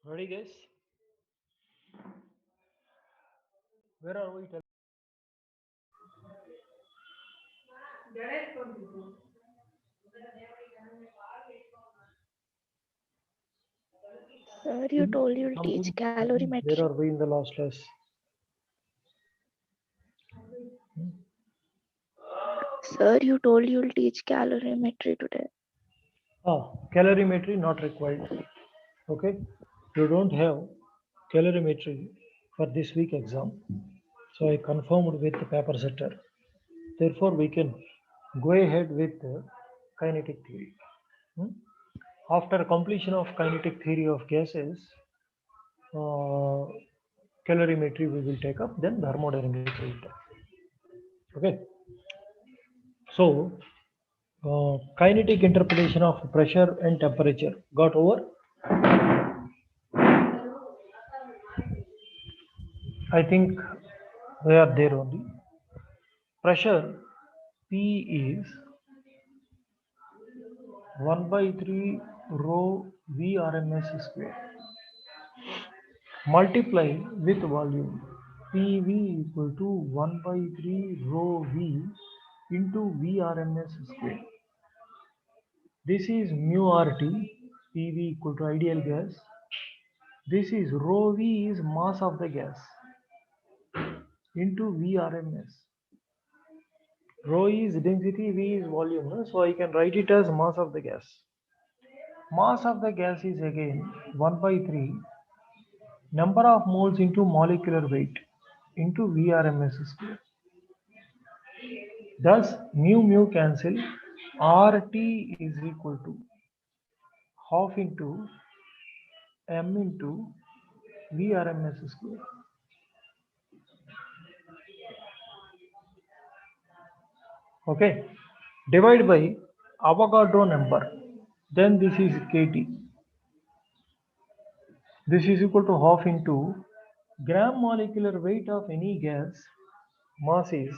Ready, guys? Where are we? Sir, you told you'll teach Something. Where calorimetry. are we in the last class? Sir, you told you'll teach calorimetry today. Calorimetry not required. Okay, you don't have calorimetry for this week exam. So I confirmed with the paper setter. Therefore, we can go ahead with the kinetic theory. Hmm? After completion of kinetic theory of gases, uh, calorimetry we will take up, then thermodynamics we will take. Okay, so kinetic interpretation of pressure and temperature got over. I think they are there only. Pressure P is 1 by 3 rho V RMS square multiply with volume PV equal to 1 by 3 rho V into V RMS square. This is mu RT, PV equal to ideal gas. This is rho V is mass of the gas into V RMS. Rho is density, V is volume, no? So I can write it as mass of the gas. Mass of the gas is again 1 by 3 number of moles into molecular weight into VRMS square. Thus mu cancel. RT is equal to half into M into VRMS square. Okay. Divide by Avogadro number. Then this is KT. This is equal to half into gram molecular weight of any gas. Mass is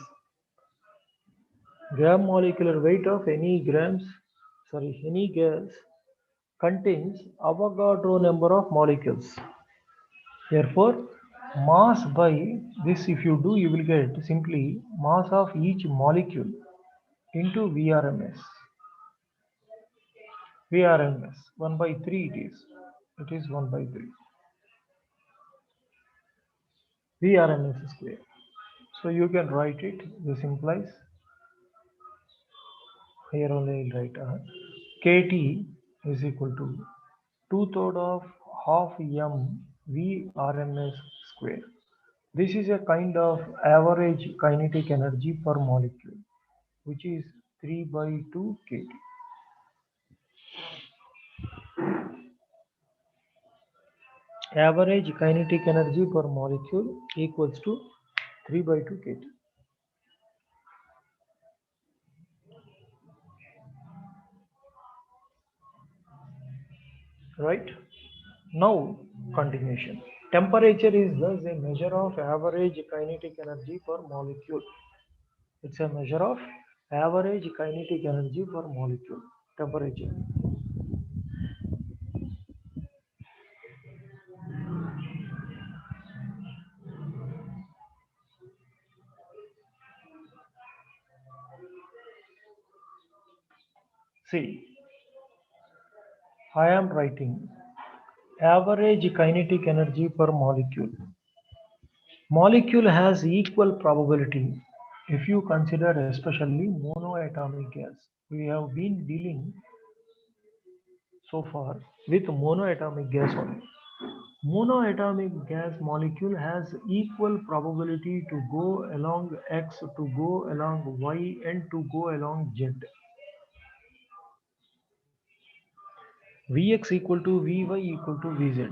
gram molecular weight of any gas contains Avogadro number of molecules. Therefore, mass by this, if you do, you will get simply mass of each molecule into VRMS. VRMS 1 by 3 it is. It is 1 by 3. VRMS square. So you can write it. This implies here only I'll write KT is equal to 2/3 of half m VRMS square. This is a kind of average kinetic energy per molecule, which is 3 by 2 kT. Average kinetic energy per molecule equals to 3 by 2 kT. Right? Now, continuation. Temperature is thus a measure of average kinetic energy per molecule. It's a measure of average kinetic energy per molecule. Temperature. See, I am writing average kinetic energy per molecule. Molecule has equal probability if you consider especially monoatomic gas. We have been dealing so far with monoatomic gas only. Monoatomic gas molecule has equal probability to go along X, to go along Y, and to go along Z. Vx equal to Vy equal to Vz.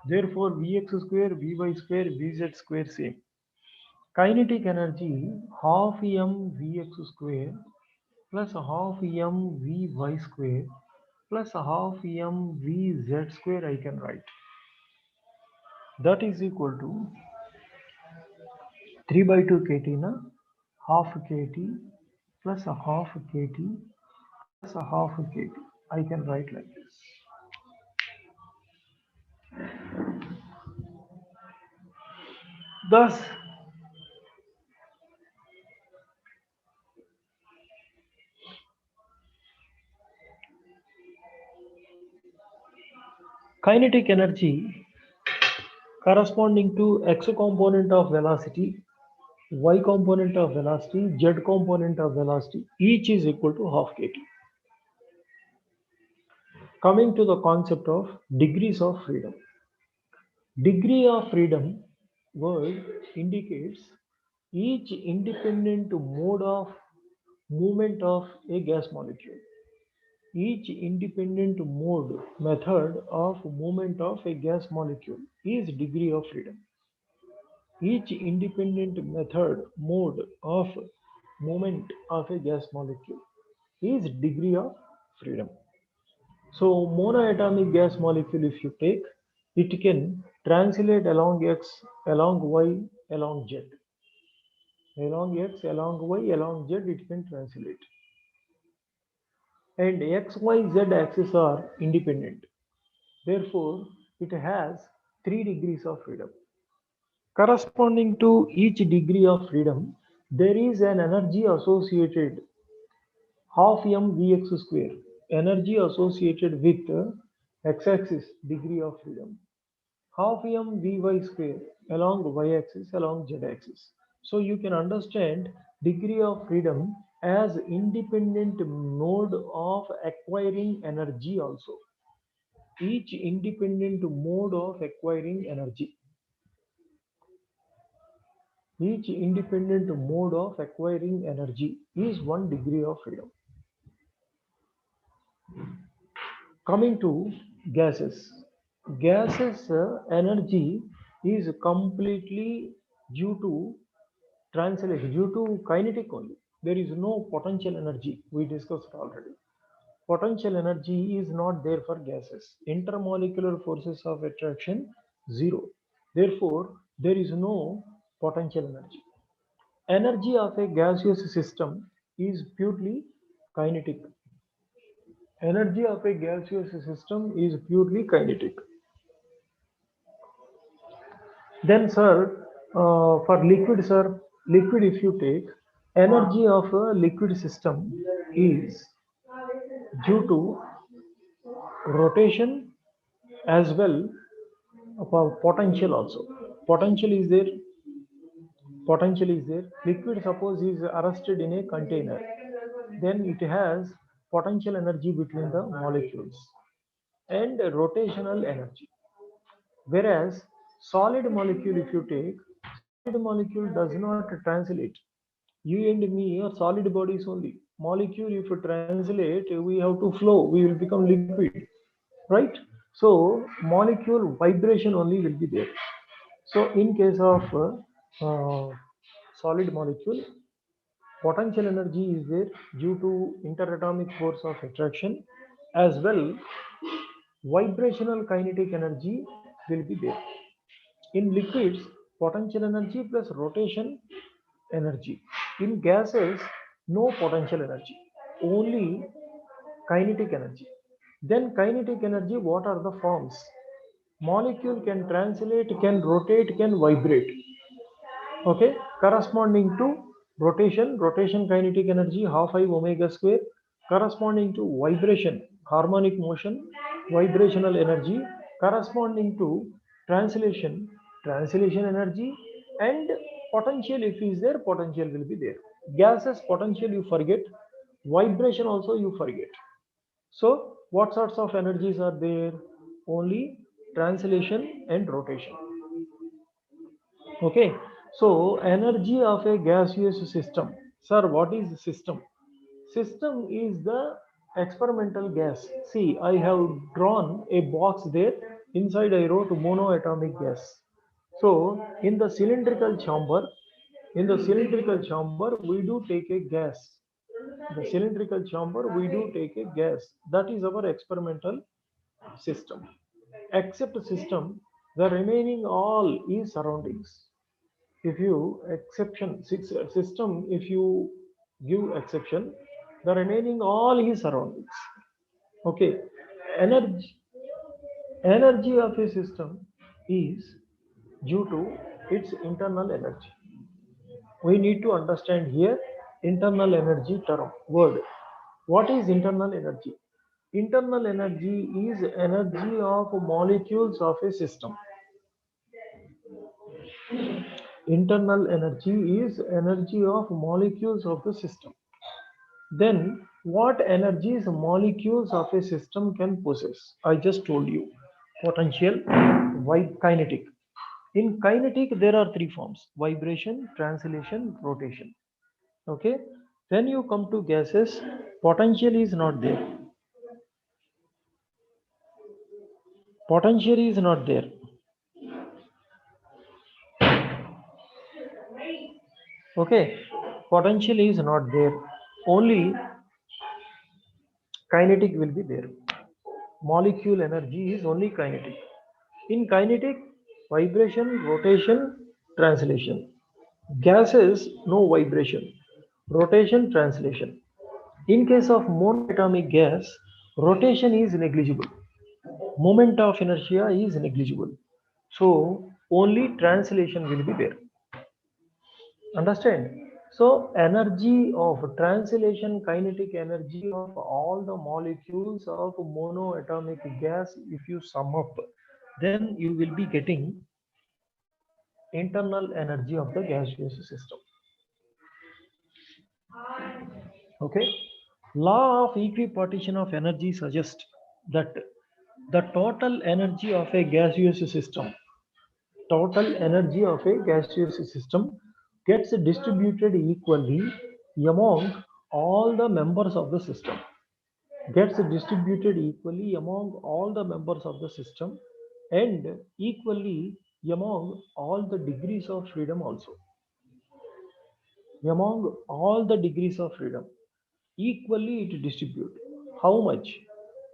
Therefore, Vx square, Vy square, Vz square same. Kinetic energy half m Vx square plus half m Vy square plus half m Vz square I can write. That is equal to 3 by 2 kT na half kT plus a half kT That's a half kg. I can write like this. Thus, kinetic energy corresponding to x component of velocity, y component of velocity, z component of velocity, each is equal to half kg. Coming to the concept of degrees of freedom. Degree of freedom word indicates each independent mode of movement of a gas molecule. Each independent mode method of movement of a gas molecule is degree of freedom. Each independent method mode of movement of a gas molecule is degree of freedom. So monoatomic gas molecule, if you take, it can translate along X, along Y, along Z. Along X, along Y, along Z, it can translate. And X, Y, Z axis are independent. Therefore, it has 3 degrees of freedom. Corresponding to each degree of freedom, there is an energy associated half mvx square, energy associated with x-axis degree of freedom, half mvy square along y-axis along z-axis. So you can understand degree of freedom as independent mode of acquiring energy also. Each independent mode of acquiring energy. Each independent mode of acquiring energy is 1 degree of freedom. Coming to gases. Gases energy is completely due to translation, due to kinetic only. There is no potential energy. We discussed already. Potential energy is not there for gases. Intermolecular forces of attraction, zero. Therefore, there is no potential energy. Energy of a gaseous system is purely kinetic. Energy of a gaseous system is purely kinetic. Then, sir, for liquid, sir, liquid if you take, energy of a liquid system is due to rotation as well for potential also. Potential is there. Potential is there. Liquid suppose is arrested in a container. Then it has potential energy between the molecules and rotational energy. Whereas solid molecule, if you take, solid molecule does not translate. You and me are solid bodies only. Molecule, if you translate, we have to flow. We will become liquid, right? So molecule vibration only will be there. So in case of solid molecule, potential energy is there due to interatomic force of attraction, as well vibrational kinetic energy will be there. In liquids, potential energy plus rotation energy. In gases, no potential energy, only kinetic energy. Then kinetic energy, what are the forms? Molecule can translate, can rotate, can vibrate. Okay, corresponding to rotation kinetic energy half I omega square, corresponding to vibration harmonic motion vibrational energy, corresponding to translation energy, and potential, if is there, potential will be there. Gases potential you forget, vibration also you forget. So what sorts of energies are there? Only translation and rotation. Okay, so energy of a gaseous system. Sir, what is system? System is the experimental gas. See, I have drawn a box there. Inside I wrote monoatomic gas. So in the cylindrical chamber, we do take a gas. The cylindrical chamber, we do take a gas. That is our experimental system. Except system, the remaining all is surroundings. If you exception system, if you give exception, the remaining all his surroundings. Okay, energy of a system is due to its internal energy. We need to understand here internal energy term word. What is internal energy? Internal energy is energy of molecules of a system. Internal energy is energy of molecules of the system. Then what energies molecules of a system can possess? I just told you. Potential, kinetic. In kinetic, there are three forms: vibration, translation, rotation. Okay. When you come to gases, potential is not there. Potential is not there. Okay. Potential is not there. Only kinetic will be there. Molecule energy is only kinetic. In kinetic, vibration, rotation, translation. Gases, no vibration. Rotation, translation. In case of monoatomic gas, rotation is negligible. Moment of inertia is negligible. So only translation will be there. Understand? So energy of translation, kinetic energy of all the molecules of monoatomic gas, if you sum up, then you will be getting internal energy of the gaseous system. Okay. Law of equipartition of energy suggests that the total energy of a gaseous system gets distributed equally among all the members of the system. Gets distributed equally among all the members of the system and equally among all the degrees of freedom also. Among all the degrees of freedom, equally it distribute. How much?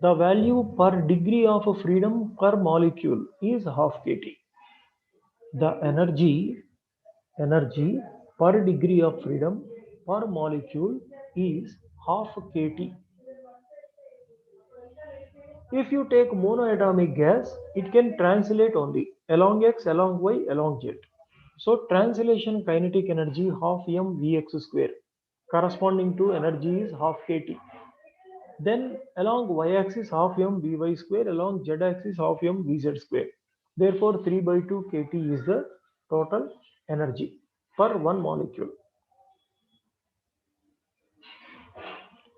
The value per degree of freedom per molecule is half kT. The energy per degree of freedom per molecule is half kT. If you take monoatomic gas, it can translate only along x, along y, along z. So translation kinetic energy half m vx square corresponding to energy is half kT. Then along y-axis half m vy square, along z-axis half m vz square. Therefore 3 by 2 kT is the total energy per one molecule.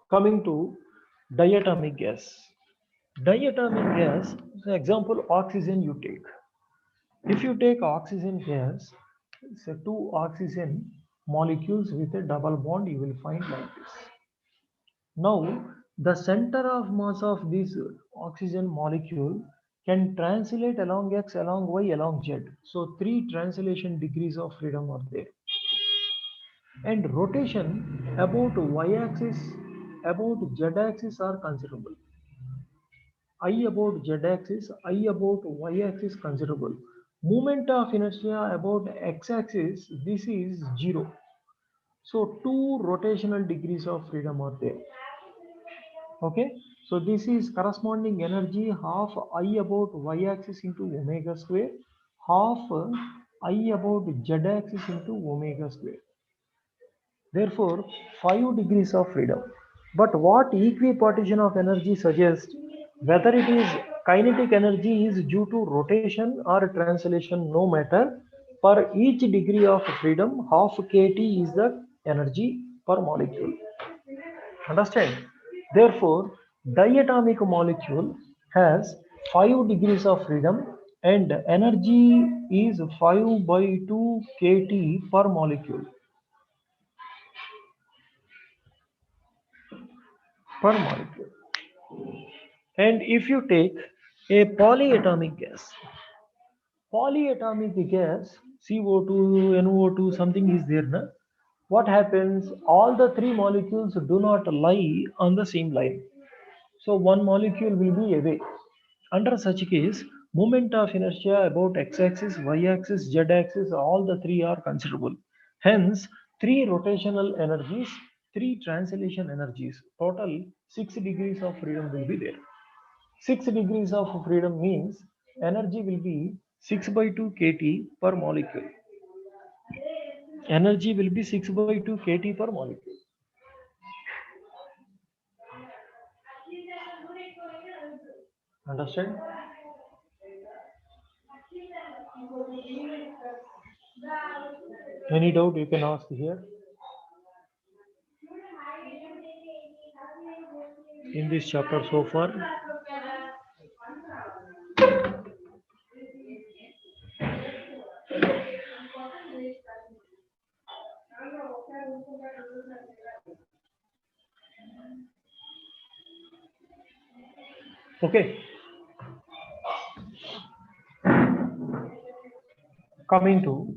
Coming to diatomic gas. Diatomic gas, for example, oxygen you take. If you take oxygen gas, say two oxygen molecules with a double bond, you will find like this. Now, the center of mass of this oxygen molecule can translate along x, along y, along z. So, three translation degrees of freedom are there. And rotation about y-axis, about z-axis are considerable. I about z-axis, I about y-axis considerable. Moment of inertia about x-axis, this is 0. So two rotational degrees of freedom are there. Okay, so this is corresponding energy half I about y-axis into omega square, half I about z-axis into omega square. Therefore, 5 degrees of freedom. But what equipartition of energy suggests, whether it is kinetic energy is due to rotation or translation, no matter, for each degree of freedom, half kT is the energy per molecule. Understand? Therefore, diatomic molecule has 5 degrees of freedom and energy is 5 by 2 kT per molecule. Per molecule. And if you take a polyatomic gas, CO2, NO2, something is there, na? What happens? All the three molecules do not lie on the same line. So one molecule will be away. Under such case, moment of inertia about x-axis, y-axis, z-axis, all the three are considerable. Hence, three rotational energies 3 translation energies, total 6 degrees of freedom will be there. 6 degrees of freedom means energy will be 6 by 2 kT per molecule. Energy will be 6 by 2 kT per molecule. Understand? Any doubt you can ask here in this chapter so far. Okay, coming to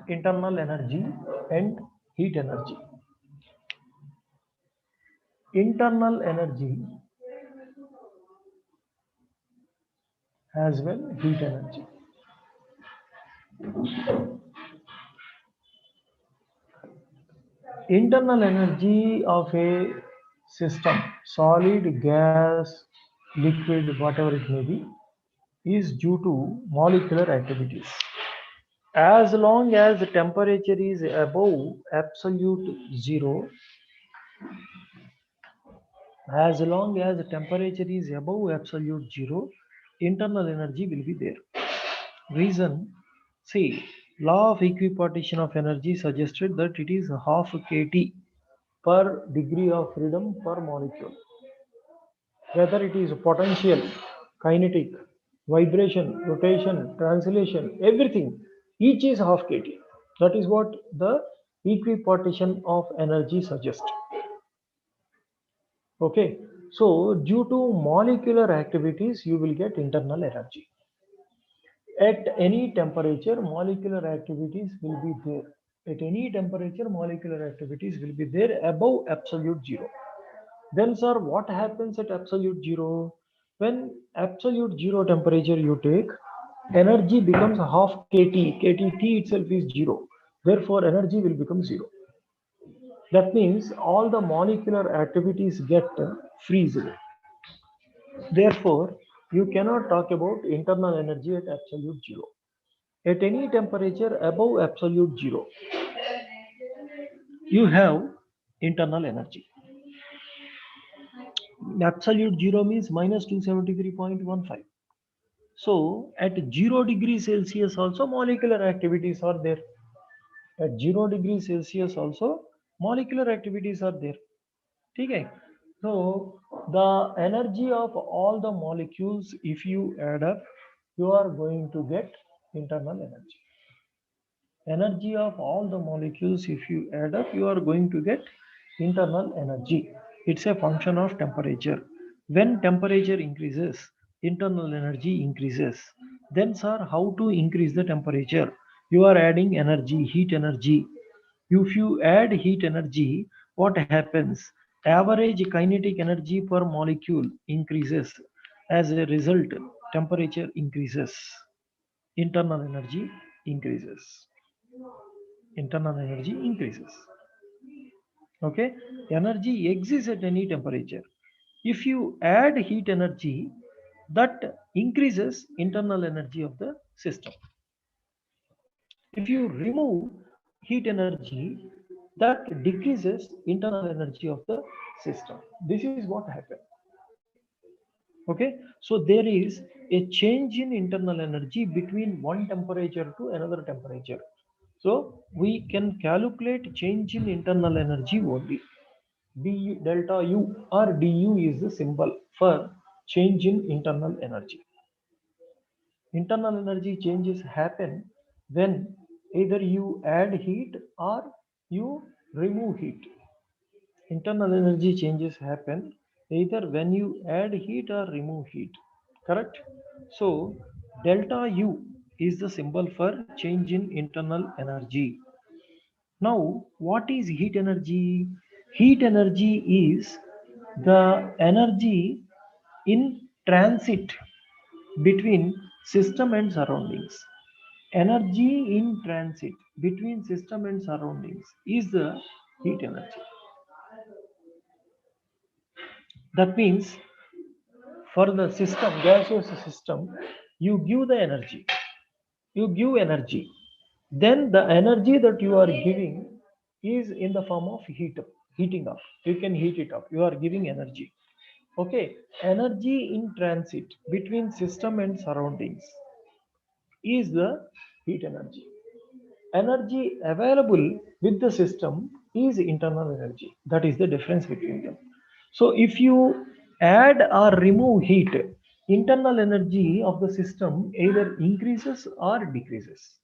internal energy and heat energy. Internal energy as well heat energy. Internal energy of a system, solid, gas, liquid, whatever it may be, is due to molecular activities. As long as the temperature is above absolute zero, as long as the temperature is above absolute zero, internal energy will be there. Reason, see, law of equipartition of energy suggested that it is half kT per degree of freedom per molecule. Whether it is potential, kinetic, vibration, rotation, translation, everything, each is half kT. That is what the equipartition of energy suggests. Okay, so due to molecular activities, you will get internal energy. At any temperature, molecular activities will be there. At any temperature, molecular activities will be there above absolute zero. Then, sir, what happens at absolute zero? When absolute zero temperature you take, energy becomes half kT. kT itself is zero. Therefore, energy will become zero. That means all the molecular activities get freezed. Therefore, you cannot talk about internal energy at absolute zero. At any temperature above absolute zero, you have internal energy. Absolute zero means minus 273.15. So at 0 degrees Celsius also molecular activities are there. At 0 degrees Celsius also molecular activities are there. Okay. So the energy of all the molecules, if you add up, you are going to get internal energy. Energy of all the molecules, if you add up, you are going to get internal energy. It's a function of temperature. When temperature increases, internal energy increases. Then, sir, how to increase the temperature? You are adding energy, heat energy. If you add heat energy, what happens? Average kinetic energy per molecule increases. As a result, temperature increases. Internal energy increases. Internal energy increases. Okay, energy exists at any temperature. If you add heat energy, that increases internal energy of the system. If you remove heat energy, that decreases internal energy of the system. This is what happens. Okay, so there is a change in internal energy between one temperature to another temperature. So we can calculate change in internal energy only. Du, delta U or du is the symbol for change in internal energy. Internal energy changes happen when either you add heat or you remove heat. Internal energy changes happen either when you add heat or remove heat. Correct? So delta U is the symbol for change in internal energy. Now, what is heat energy? Heat energy is the energy in transit between system and surroundings. Energy in transit between system and surroundings is the heat energy. That means for the system, gaseous system, you give the energy. You give energy. Then the energy that you are giving is in the form of heating up. You can heat it up. You are giving energy. Okay, energy in transit between system and surroundings is the heat energy. Energy available with the system is internal energy. That is the difference between them. So if you add or remove heat, internal energy of the system either increases or decreases.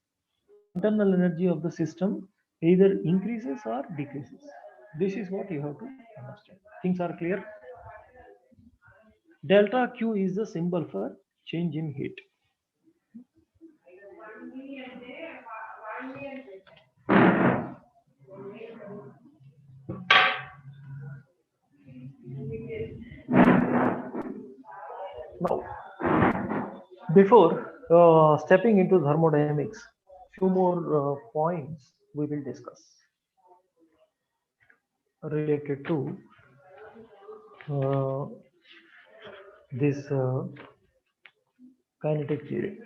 Internal energy of the system either increases or decreases. This is what you have to understand. Things are clear. Delta Q is the symbol for change in heat. Now, before stepping into thermodynamics, few more points we will discuss related to uh, this kinetic theory.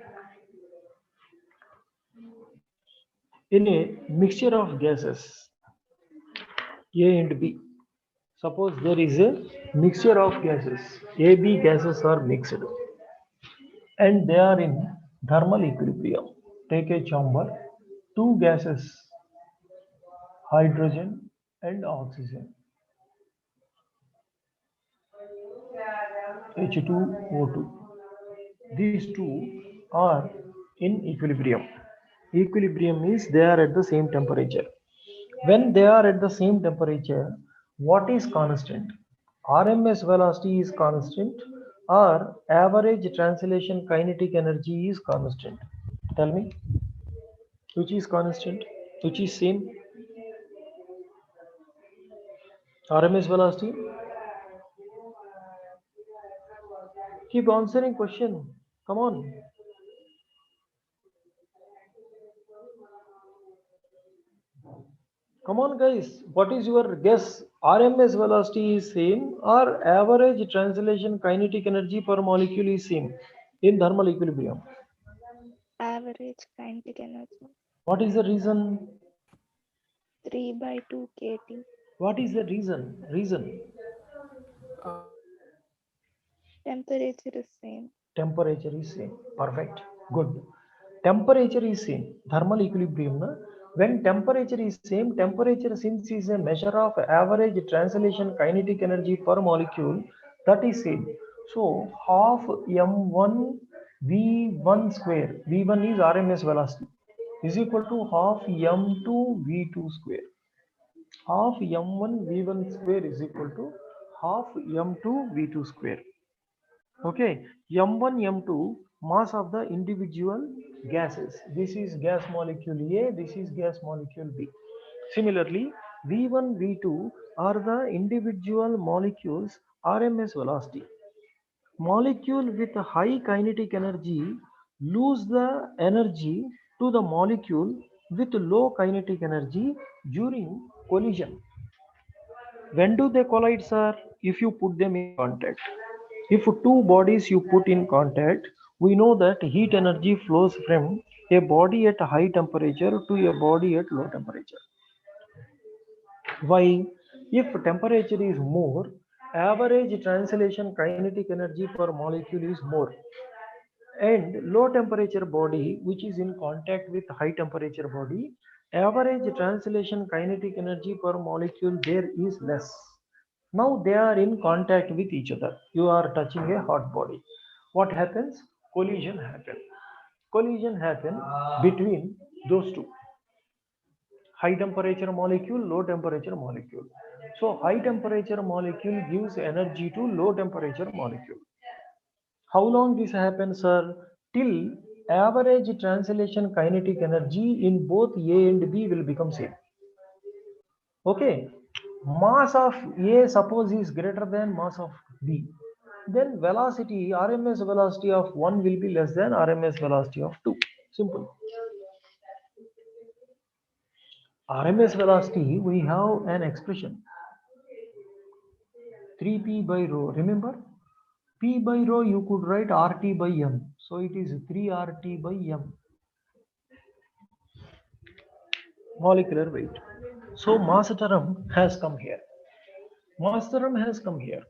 In a mixture of gases A and B, suppose there is a mixture of gases, A, B gases are mixed and they are in thermal equilibrium. Take a chamber, two gases, hydrogen and oxygen, H2O2. These two are in equilibrium. Equilibrium means they are at the same temperature. When they are at the same temperature, what is constant? RMS velocity is constant or average translation kinetic energy is constant? Tell me, which is constant? Which is same? RMS velocity? Keep answering question. Come on. Come on, guys. What is your guess? RMS velocity is same or average translation kinetic energy per molecule is same in thermal equilibrium? Average kinetic energy. What is the reason? 3/2 kT. What is the reason? Temperature is same. Temperature is same. Perfect. Good. Temperature is same. Thermal equilibrium. Na? When temperature is same, temperature since is a measure of average translation kinetic energy per molecule, that is same. So half m1 v1 square, v1 is RMS velocity, is equal to half m2 v2 square. Half m1 v1 square is equal to half m2 v2 square. Okay, m1 m2 mass of the individual gases. This is gas molecule A, this is gas molecule B. Similarly, v1 v2 are the individual molecules RMS velocity. Molecule with high kinetic energy lose the energy to the molecule with low kinetic energy during collision. When do they collide, sir? If you put them in contact. If two bodies you put in contact, we know that heat energy flows from a body at high temperature to a body at low temperature. Why? If temperature is more, average translation kinetic energy per molecule is more. And low temperature body, which is in contact with high temperature body, average translation kinetic energy per molecule there is less. Now they are in contact with each other. You are touching a hot body. What happens? Collision happens. Collision happens between those two. High temperature molecule, low temperature molecule. So high temperature molecule gives energy to low temperature molecule. How long this happens, sir? Till average translation kinetic energy in both A and B will become same. Okay. Mass of A suppose is greater than mass of B. Then velocity, RMS velocity of 1 will be less than RMS velocity of 2. Simple. RMS velocity, we have an expression 3p by rho. Remember, p by rho you could write RT by m. So it is 3RT by m. Molecular weight. So mass term has come here. Mass term has come here.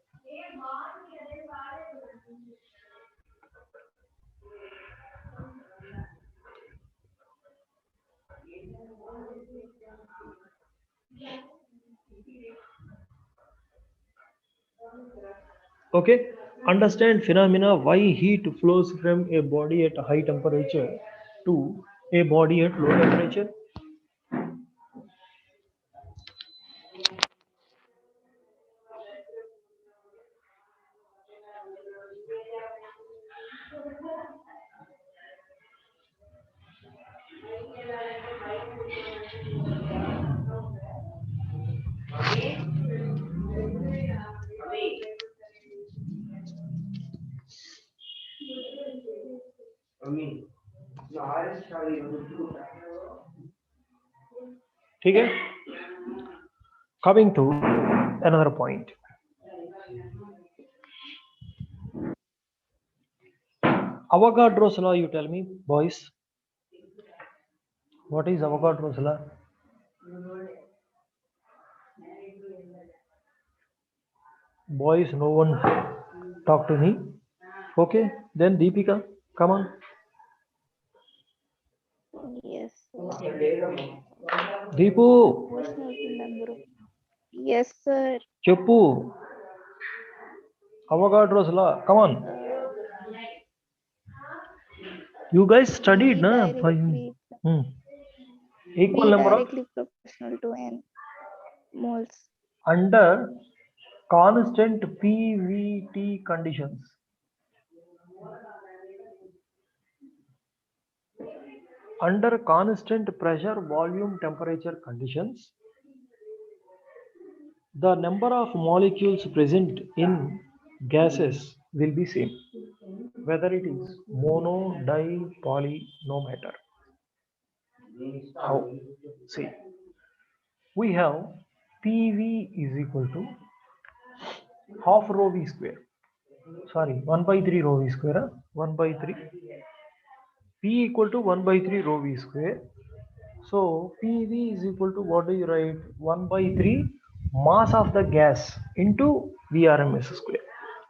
Okay, understand phenomena why heat flows from a body at high temperature to a body at low temperature. Okay, coming to another point. Avogadro's law, you tell me, boys. What is Avogadro's law? Boys, no one talk to me. Okay, then Deepika, come on. Yes, sir. Deepu, Was not remember. Yes, sir. Cheppu, Avogadro's law. Come on. Uh, You guys studied, E na? directly Hmm. Equal E number of directly proportional to N moles. under constant PVT conditions. Under constant pressure, volume, temperature conditions, the number of molecules present in gases will be same, whether it is mono, di, poly, no matter. How? See, we have PV is equal to half rho V square. Sorry, 1 by 3 rho V square. 1 by 3. P equal to 1 by 3 rho V square. So PV is equal to, what do you write? 1 by 3 mass of the gas into VRMS square.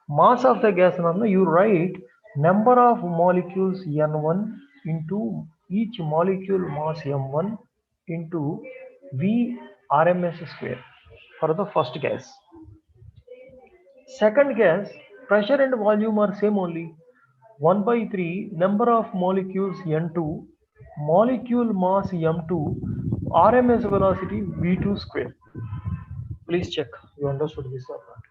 Mass of the gas, you write number of molecules N1 into each molecule mass M1 into VRMS square for the first gas. Second gas, pressure and volume are same only. 1 by 3 number of molecules N2, molecule mass M2, RMS velocity V2 square. Please check you understood this or not.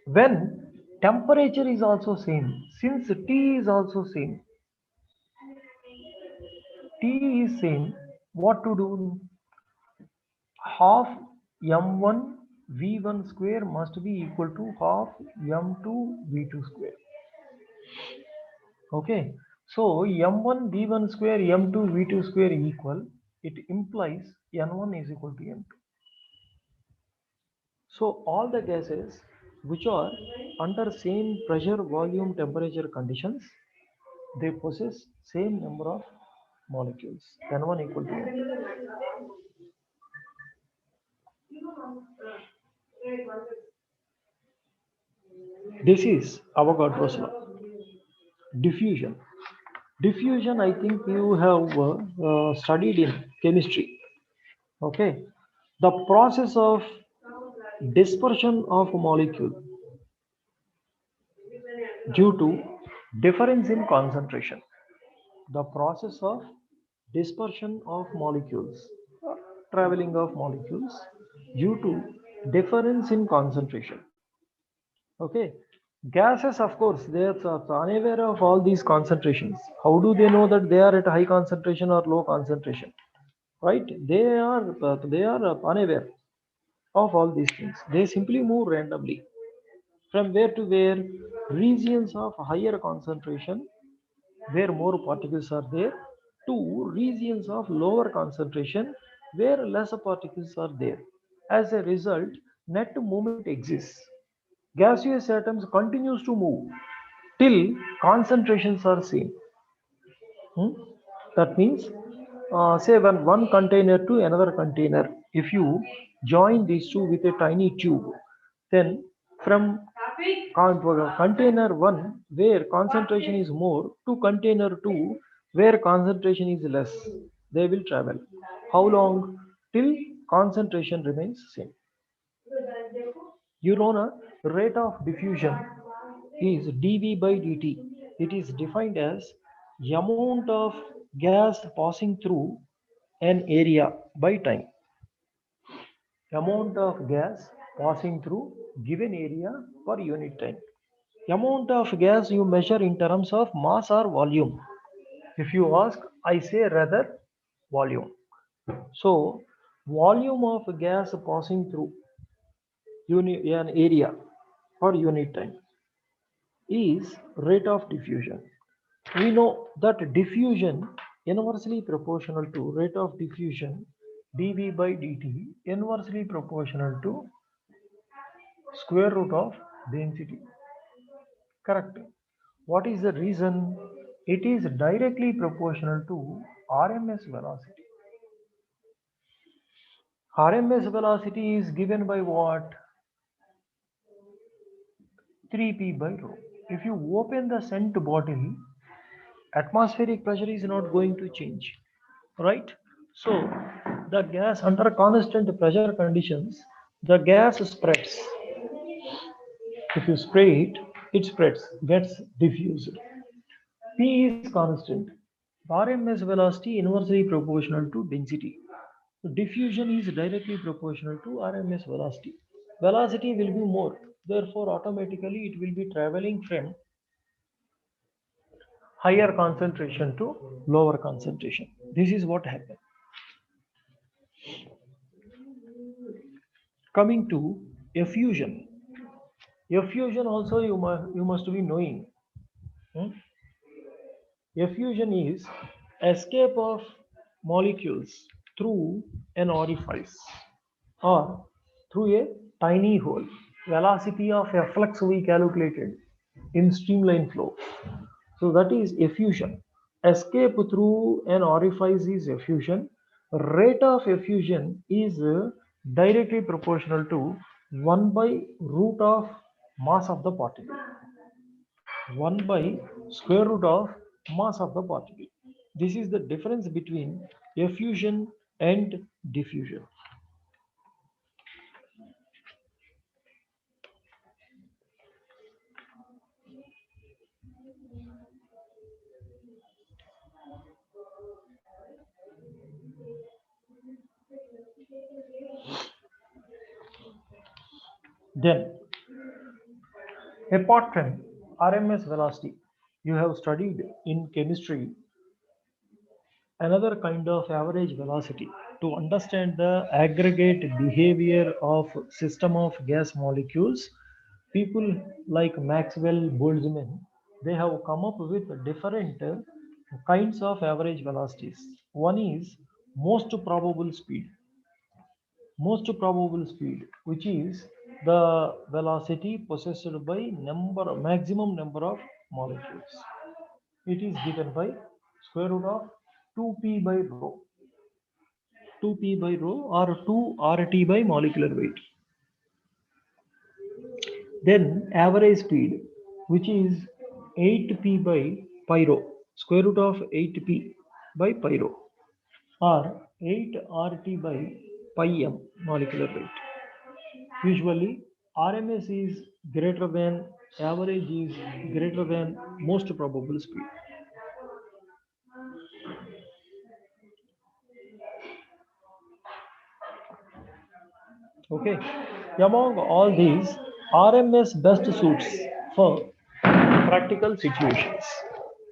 When temperature is also same, since T is also same, T is same, what to do? Half M1 V1 square must be equal to half M2 V2 square. Okay, so M1 V1 square M2 V2 square equal, it implies N1 is equal to M2. So all the gases which are under same pressure, volume, temperature conditions, they possess same number of molecules. N1 equal to M2. This is Avogadro's law. Diffusion. Diffusion, I think you have studied in chemistry. Okay, the process of dispersion of a molecule due to difference in concentration. The process of dispersion of molecules, traveling of molecules due to difference in concentration. Okay, gases, of course, they are unaware of all these concentrations. How do they know that they are at high concentration or low concentration? Right? They are unaware of all these things. They simply move randomly from where to where. Regions of higher concentration where more particles are there, to regions of lower concentration where lesser particles are there. As a result, net movement exists. Gaseous atoms continues to move till concentrations are same. Hmm? That means, say when one container to another container, if you join these two with a tiny tube, then from container 1 where concentration is more to container 2 where concentration is less, they will travel. How long? Till concentration remains same. You know, rate of diffusion is dV by dt. It is defined as amount of gas passing through an area by time. Amount of gas passing through given area per unit time. Amount of gas you measure in terms of mass or volume. If you ask, I say rather volume. So, volume of gas passing through an area per unit time is rate of diffusion. We know that diffusion inversely proportional to rate of diffusion dV by dt inversely proportional to square root of density. Correct. What is the reason? It is directly proportional to RMS velocity. RMS velocity is given by what? 3p by rho. If you open the scent bottle, atmospheric pressure is not going to change, right? So the gas under constant pressure conditions, the gas spreads. If you spray it, it spreads, gets diffused. P is constant. RMS velocity inversely proportional to density. So diffusion is directly proportional to RMS velocity. Velocity will be more. Therefore, automatically it will be traveling from higher concentration to lower concentration. This is what happens. Coming to effusion. Effusion also you must be knowing. Hmm? Effusion is escape of molecules through an orifice or through a tiny hole. Velocity of efflux we calculated in streamline flow. So that is effusion. Escape through an orifice is effusion. Rate of effusion is directly proportional to 1 by root of mass of the particle. 1 by square root of mass of the particle. This is the difference between effusion and diffusion. Then, apart from RMS velocity, you have studied in chemistry another kind of average velocity to understand the aggregate behavior of system of gas molecules. People like Maxwell, Boltzmann, they have come up with different kinds of average velocities. One is most probable speed. Most probable speed, which is the velocity possessed by maximum number of molecules. It is given by square root of 2p by rho. 2p by rho or 2 RT by molecular weight. Then average speed, which is 8p by pi rho, square root of 8p by pi rho, or 8 RT by pi m molecular weight. Usually RMS is greater than, average is greater than most probable speed. Okay. Among all these, RMS best suits for practical situations.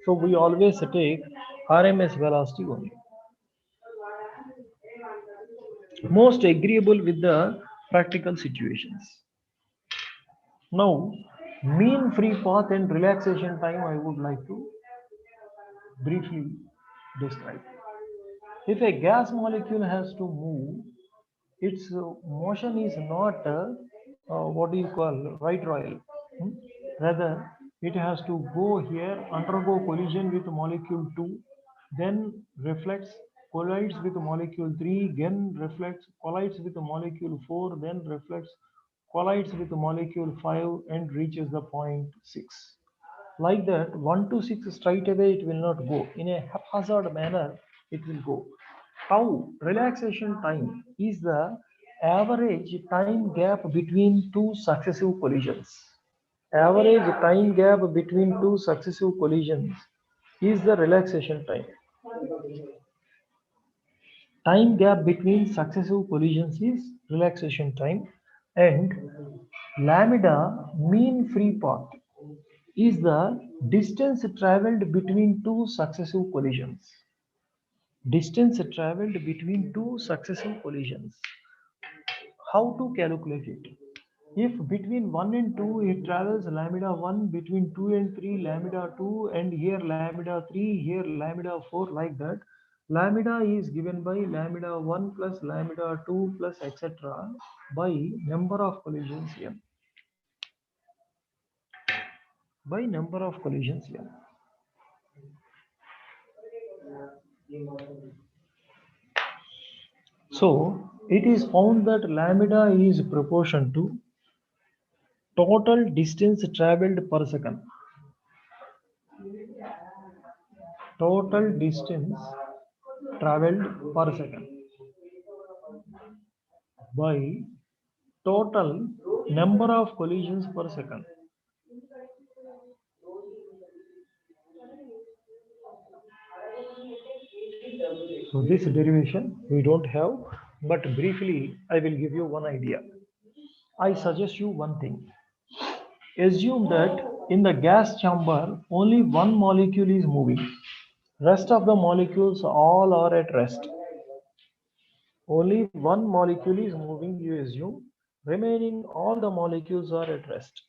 So we always take RMS velocity only. Most agreeable with the practical situations. Now, mean free path and relaxation time I would like to briefly describe. If a gas molecule has to move, its motion is not what do you call right royal. Hmm? Rather, it has to go here, undergo collision with molecule 2, then reflects, collides with molecule 3, then reflects, collides with molecule 4, then reflects, collides with molecule 5, and reaches the point 6. Like that, 1 to 6 straight away it will not go. In a haphazard manner, it will go. Tau, relaxation time, is the average time gap between two successive collisions. Average time gap between two successive collisions is the relaxation time. Time gap between successive collisions is relaxation time, and lambda, mean free path, is the distance traveled between two successive collisions. Distance traveled between two successive collisions. How to calculate it? If between 1 and 2 it travels lambda 1, between 2 and 3 lambda 2, and here lambda 3, here lambda 4, like that, lambda is given by lambda 1 plus lambda 2 plus etc. by number of collisions n. By number of collisions n. So it is found that lambda is proportion to total distance traveled per second. Total distance traveled per second by total number of collisions per second. So this derivation we don't have, but briefly I will give you one idea. I suggest you one thing. Assume that in the gas chamber only one molecule is moving. Rest of the molecules all are at rest. Only one molecule is moving, you assume. Remaining all the molecules are at rest.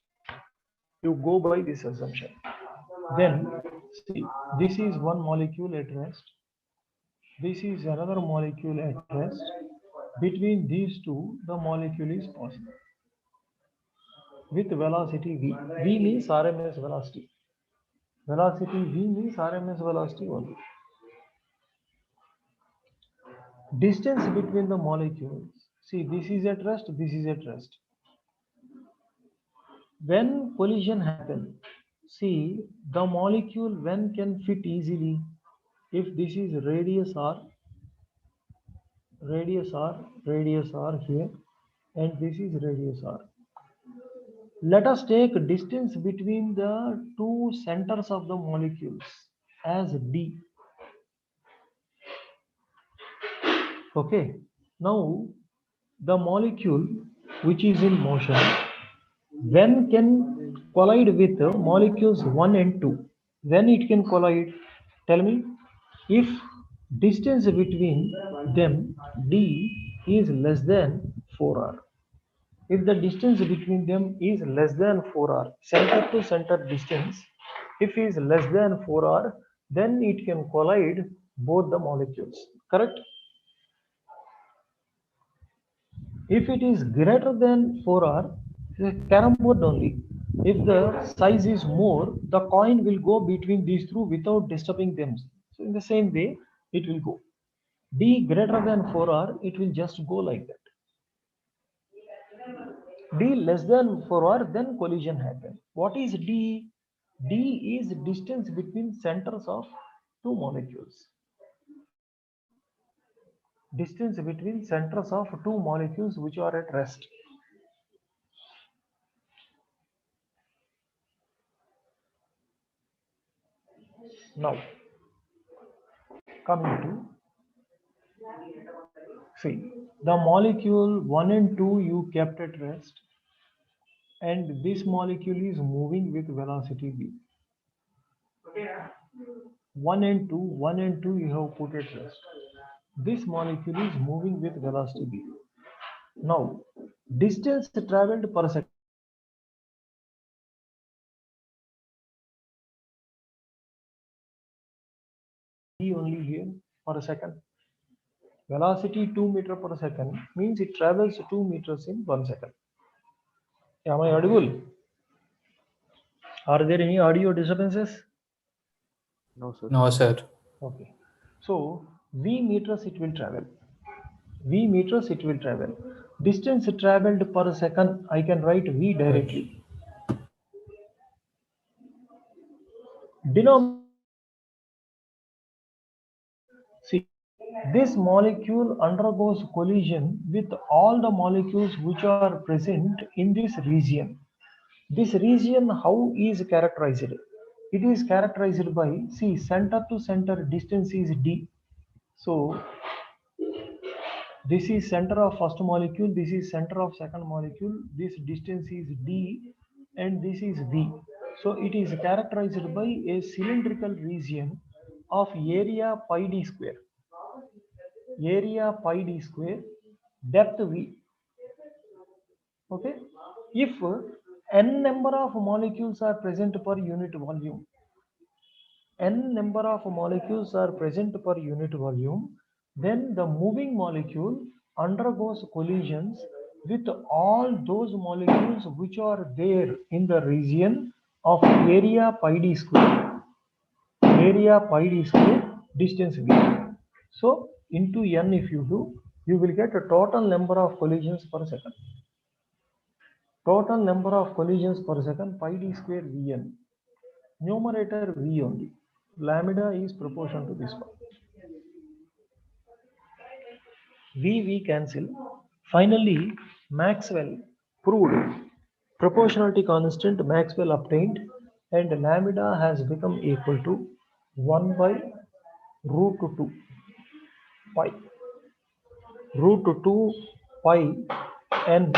You go by this assumption. Then see, this is one molecule at rest. This is another molecule at rest. Between these two, the molecule is passing with velocity v. V means RMS velocity. Velocity v means RMS velocity only. Distance between the molecules. See, this is at rest, this is at rest. When collision happens, see, the molecule when can fit easily. If this is radius r, radius r here, and this is radius r. Let us take distance between the two centers of the molecules as d. Okay, now the molecule which is in motion, when can collide with molecules 1 and 2? When it can collide? Tell me. If distance between them d is less than 4r. If the distance between them is less than 4r, center to center distance, if is less than 4r, then it can collide both the molecules. Correct? If it is greater than 4r, it is a carom board only. If the size is more, the coin will go between these two without disturbing them. So in the same way, it will go. D greater than 4r, it will just go like that. D less than 4r, then collision happen. What is D? D is distance between centers of two molecules. Distance between centers of two molecules which are at rest. Now, coming to, see, the molecule 1 and 2 you kept at rest, and this molecule is moving with velocity v. 1 and 2 you have put at rest. This molecule is moving with velocity v. Now, distance traveled per second. v only here per second. Velocity 2 meter per second means it travels 2 meters in 1 second. Am I audible? Are there any audio disturbances? No, sir. No, sir. Okay. So v meters it will travel. V meters it will travel. Distance traveled per second, I can write v directly. Denominator. See, this molecule undergoes collision with all the molecules which are present in this region. This region, how is characterized? It is characterized by, see, center to center distance is d. So this is center of first molecule, this is center of second molecule, this distance is d, and this is v. So it is characterized by a cylindrical region of area pi d square. Area pi d square, depth v. Okay. If n number of molecules are present per unit volume, n number of molecules are present per unit volume, then the moving molecule undergoes collisions with all those molecules which are there in the region of area pi d square. Area pi d square, distance v. So into n if you do, you will get a total number of collisions per second. Total number of collisions per second pi d square vn. Numerator v only. Lambda is proportional to this one. V cancel. Finally, Maxwell proved proportionality constant Maxwell obtained, and lambda has become equal to 1 by root 2 pi. Root 2 pi n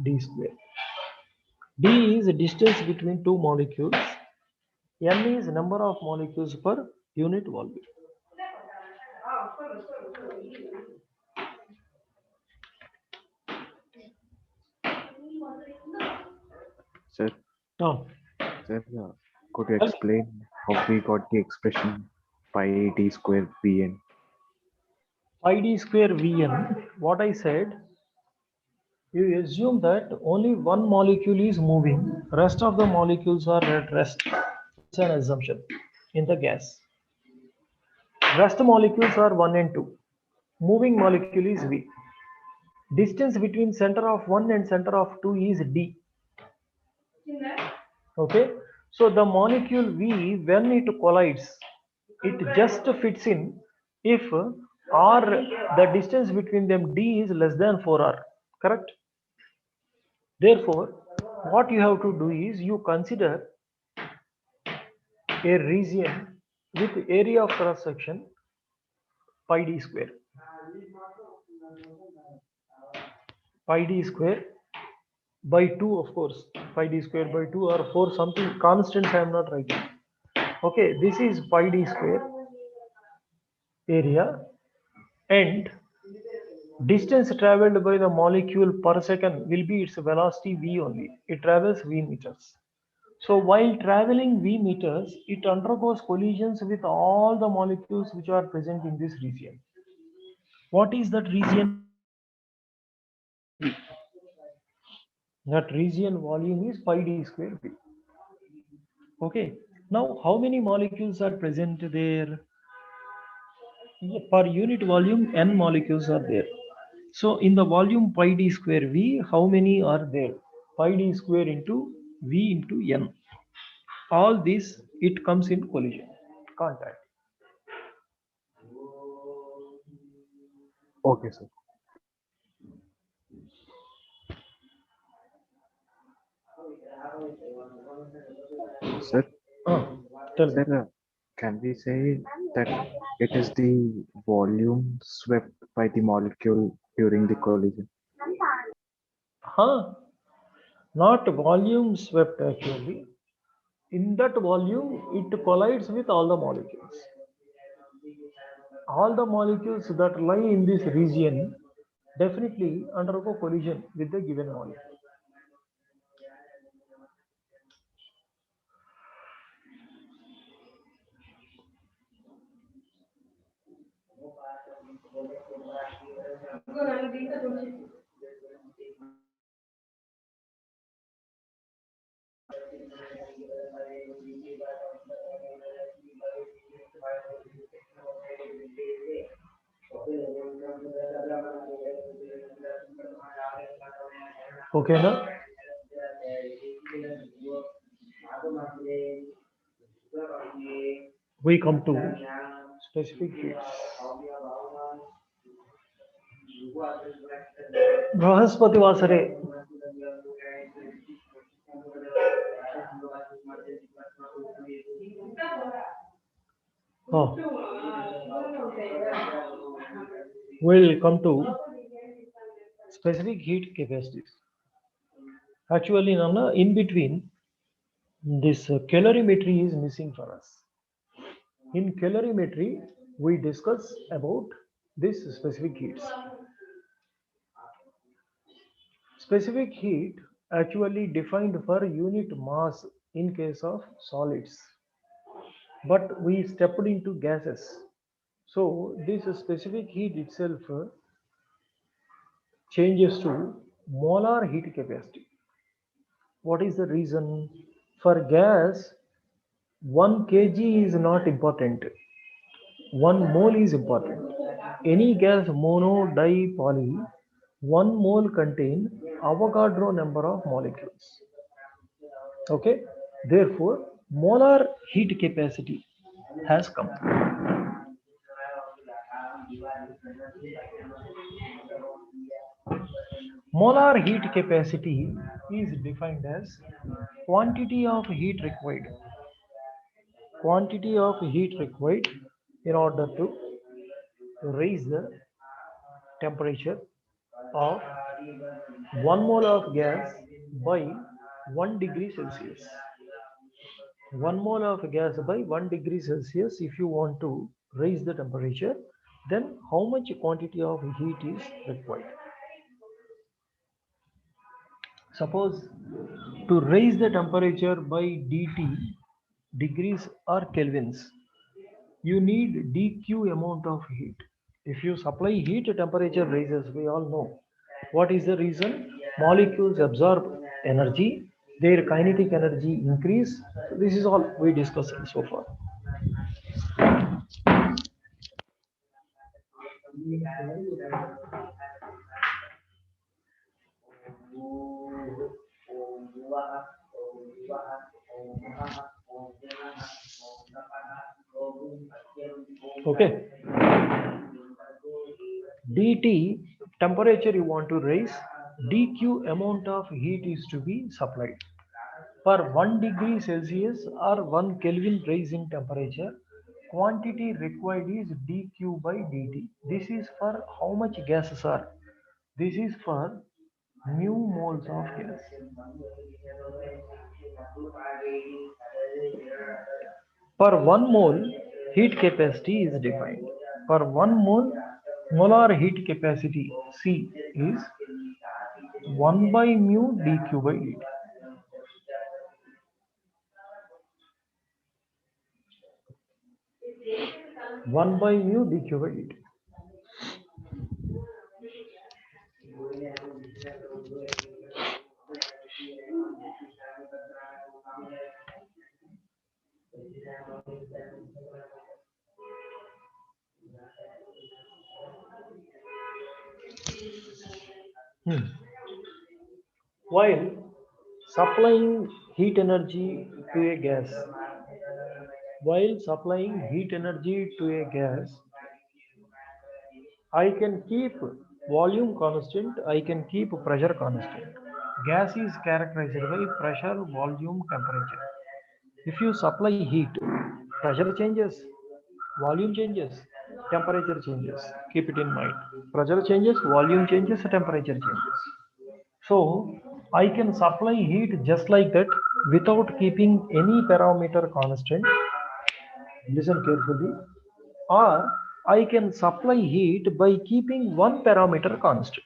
d square. D is the distance between two molecules. N is number of molecules per unit volume. Sir, Now, sir, could you explain how we got the expression pi d square Vn? pi d square Vn, what I said, you assume that only one molecule is moving, rest of the molecules are at rest. It's an assumption in the gas. Rest molecules are 1 and 2. Moving molecule is V. Distance between center of 1 and center of 2 is d. Okay, so the molecule V, when it collides, it just fits in if r, the distance between them d is less than 4r, correct? Therefore, what you have to do is you consider a region with area of cross section pi d square. Pi d square by 2, of course, pi d square by 2 or 4, something constants I am not writing. Okay, this is pi d square area, and distance traveled by the molecule per second will be its velocity v only. It travels v meters. So while traveling v meters, it undergoes collisions with all the molecules which are present in this region. What is that region? That region volume is pi d square v. Okay. Now, how many molecules are present there? Per unit volume, n molecules are there. So in the volume pi d square v, how many are there? Pi d square into v into n. All this, it comes in collision, contact. Okay, sir. Sir, Tell me. sir, can we say that it is the volume swept by the molecule during the collision? Huh? Not volume swept actually. In that volume, it collides with all the molecules. All the molecules that lie in this region definitely undergo collision with the given molecule. Okay, now we come to specific heats. Brihaspati वासरे oh, we'll come to specific heat capacities. Actually, Nana, in between, this calorimetry is missing for us. In calorimetry, we discuss about this specific heats. Specific heat actually defined for unit mass in case of solids, but we stepped into gases. So this specific heat itself changes to molar heat capacity. What is the reason? For gas, 1 kg is not important. 1 mole is important. Any gas, mono, di, poly, 1 mole contain Avogadro number of molecules. Okay, therefore, molar heat capacity has come. Molar heat capacity is defined as quantity of heat required. Quantity of heat required in order to raise the temperature of 1 mole of gas by 1 degree Celsius. 1 mole of gas by 1 degree Celsius, if you want to raise the temperature, then how much quantity of heat is required? Suppose to raise the temperature by dT, degrees or kelvins, you need dq amount of heat. If you supply heat, temperature rises, we all know. What is the reason? Molecules absorb energy, their kinetic energy increase. This is all we discussed so far. Okay, dT temperature you want to raise, dq amount of heat is to be supplied. For 1 degree Celsius or 1 Kelvin rise in temperature, quantity required is dq by dt. This is for how much gases are? This is for mu moles of gas. For 1 mole, heat capacity is defined. For 1 mole, molar heat capacity C is 1 by mu dq by dt. One by mu dq by dt. While supplying heat energy to a gas, I can keep volume constant, I can keep pressure constant. Gas is characterized by pressure, volume, temperature. If you supply heat, pressure changes, volume changes, temperature changes. Keep it in mind. Pressure changes, volume changes, temperature changes. So I can supply heat just like that without keeping any parameter constant. Listen carefully. Or I can supply heat by keeping one parameter constant.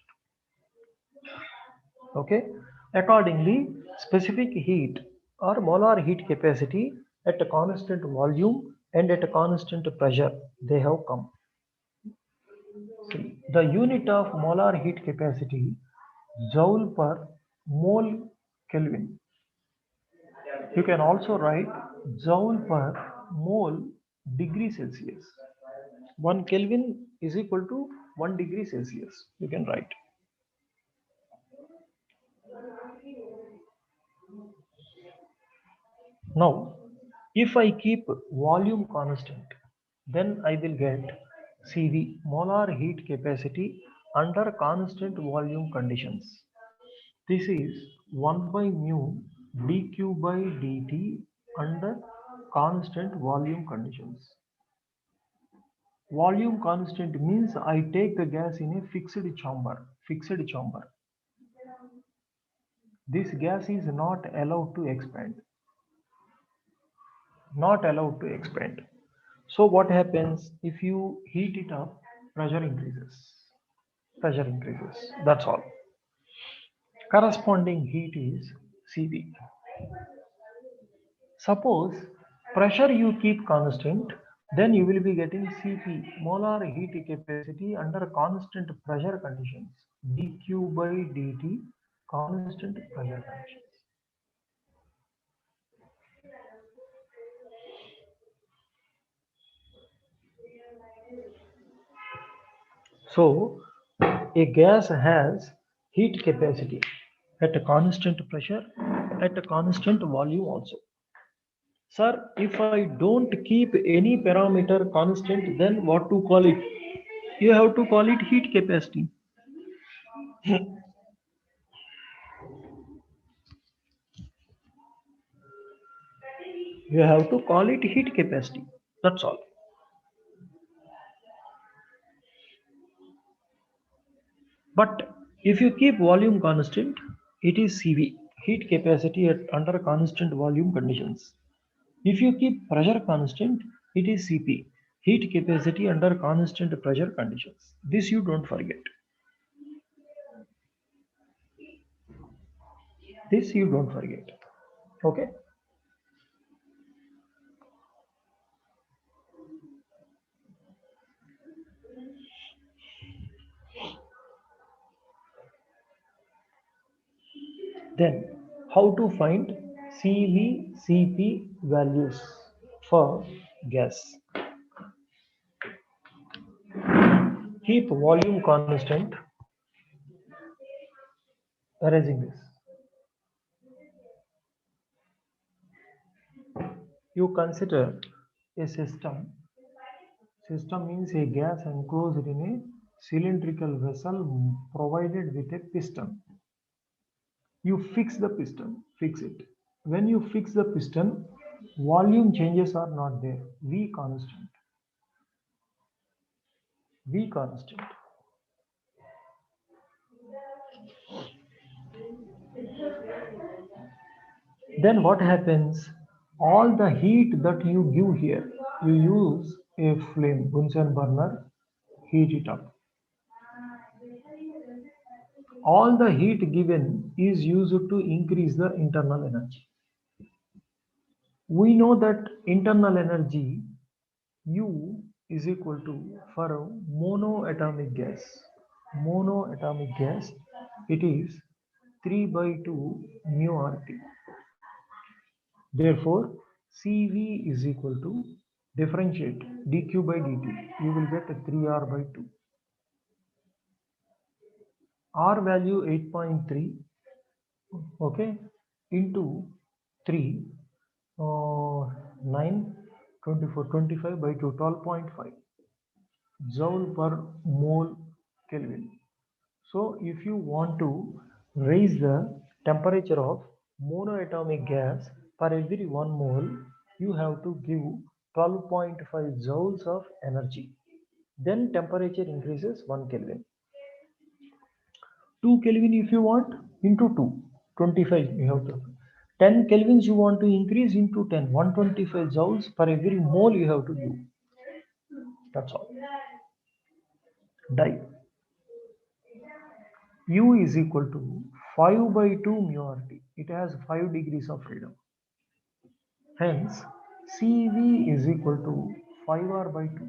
Okay. Accordingly, specific heat or molar heat capacity at a constant volume and at a constant pressure, they have come. See, the unit of molar heat capacity, joule per mole Kelvin. You can also write joule per mole degree Celsius. 1 Kelvin is equal to 1 degree Celsius. You can write. Now, if I keep volume constant, then I will get CV, molar heat capacity under constant volume conditions. This is 1 by mu dq by dt under constant volume conditions. Volume constant means I take the gas in a fixed chamber. This gas is not allowed to expand. So what happens if you heat it up? Pressure increases. That's all. Corresponding heat is CV. Suppose pressure you keep constant, then you will be getting Cp, molar heat capacity under constant pressure conditions, dq by dt, constant pressure conditions. So a gas has heat capacity at a constant pressure, at a constant volume also. Sir, if I don't keep any parameter constant, then what to call it? You have to call it heat capacity. You have to call it heat capacity. That's all. But if you keep volume constant, it is CV, heat capacity under constant volume conditions. If you keep pressure constant, it is Cp, heat capacity under constant pressure conditions. This you don't forget. Okay. Then how to find CV, Cp values for gas? Keep volume constant. Erasing this. You consider a system. System means a gas enclosed in a cylindrical vessel provided with a piston. You fix the piston, fix it. When you fix the piston, volume changes are not there. V constant. Then what happens? All the heat that you give here, you use a flame, Bunsen burner, heat it up. All the heat given is used to increase the internal energy. We know that internal energy U is equal to, for a monoatomic gas, it is 3 by 2 mu RT. Therefore, CV is equal to, differentiate dq by dt, you will get a 3R by 2. R value 8.3, okay, into 3, 9, 24, 25 by 2, 12.5 joule per mole Kelvin. So if you want to raise the temperature of monoatomic gas for every 1 mole, you have to give 12.5 joules of energy. Then temperature increases 1 Kelvin. 2 Kelvin if you want, into 2, 25 you have to. 10 kelvins you want to increase, into 10, 125 joules per every mole you have to give. That's all. Die. U is equal to 5 by 2 mu RT. It has 5 degrees of freedom. Hence, CV is equal to 5R by 2.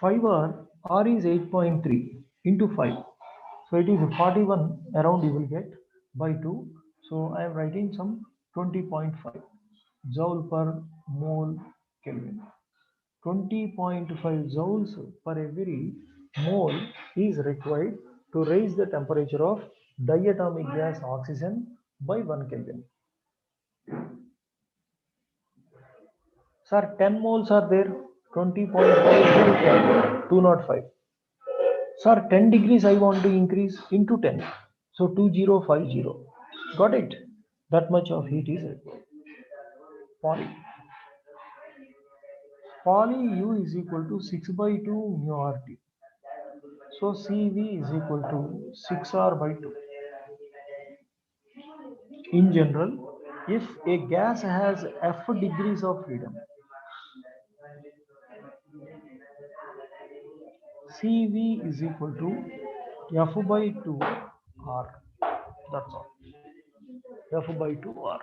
R is 8.3 into 5. So it is 41 around you will get by 2. So I am writing some 20.5 joule per mole Kelvin. 20.5 joules per every mole is required to raise the temperature of diatomic gas oxygen by 1 Kelvin. Sir, 10 moles are there. 20.5 205. Sir, 10 degrees I want to increase into 10. So 2050. Got it? That much of heat is required. Poly. Poly U is equal to 6 by 2 mu RT. So CV is equal to 6R by 2. In general, if a gas has F degrees of freedom, CV is equal to F by 2 R. That's all. F by 2 R.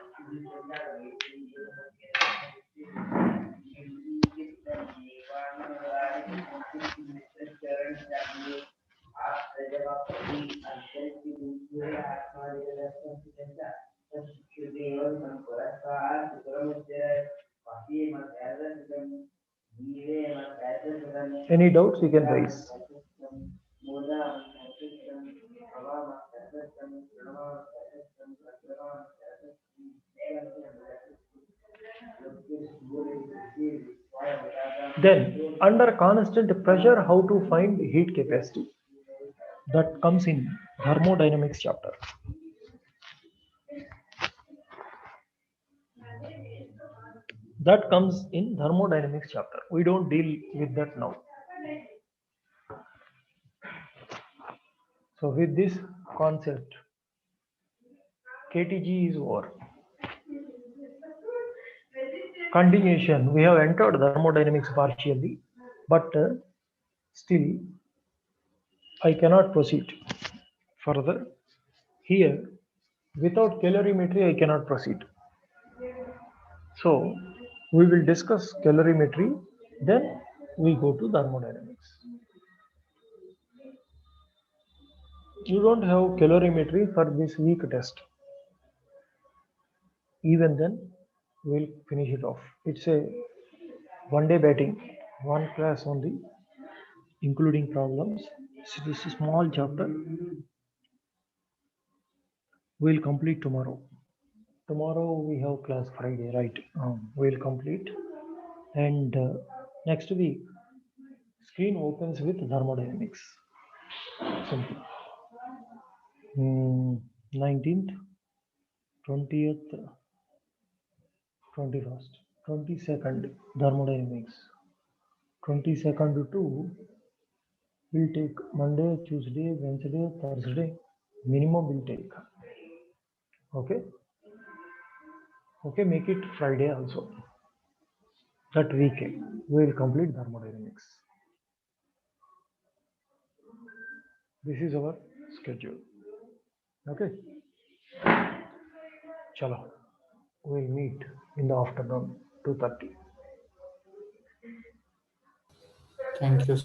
Any doubts you can raise. Then, under constant pressure, how to find heat capacity? That comes in thermodynamics chapter. That comes in thermodynamics chapter. We don't deal with that now. So with this concept, KTG is over. Continuation, we have entered thermodynamics partially, but still I cannot proceed further. Here, without calorimetry, I cannot proceed. So we will discuss calorimetry, then we go to thermodynamics. You don't have calorimetry for this week test. Even then, we'll finish it off. It's a one-day batting, one class only, including problems. So this is a small chapter. We'll complete tomorrow. Tomorrow we have class Friday, right? We'll complete. And next week, screen opens with thermodynamics. Simple. 19th, 20th, 21st, 22nd, thermodynamics. 22nd to we'll take Monday, Tuesday, Wednesday, Thursday. Minimum we'll take. Okay. Okay, make it Friday also. That weekend we will complete thermodynamics. This is our schedule. Okay. Chalo. We'll meet in the afternoon, 2:30. Thank you.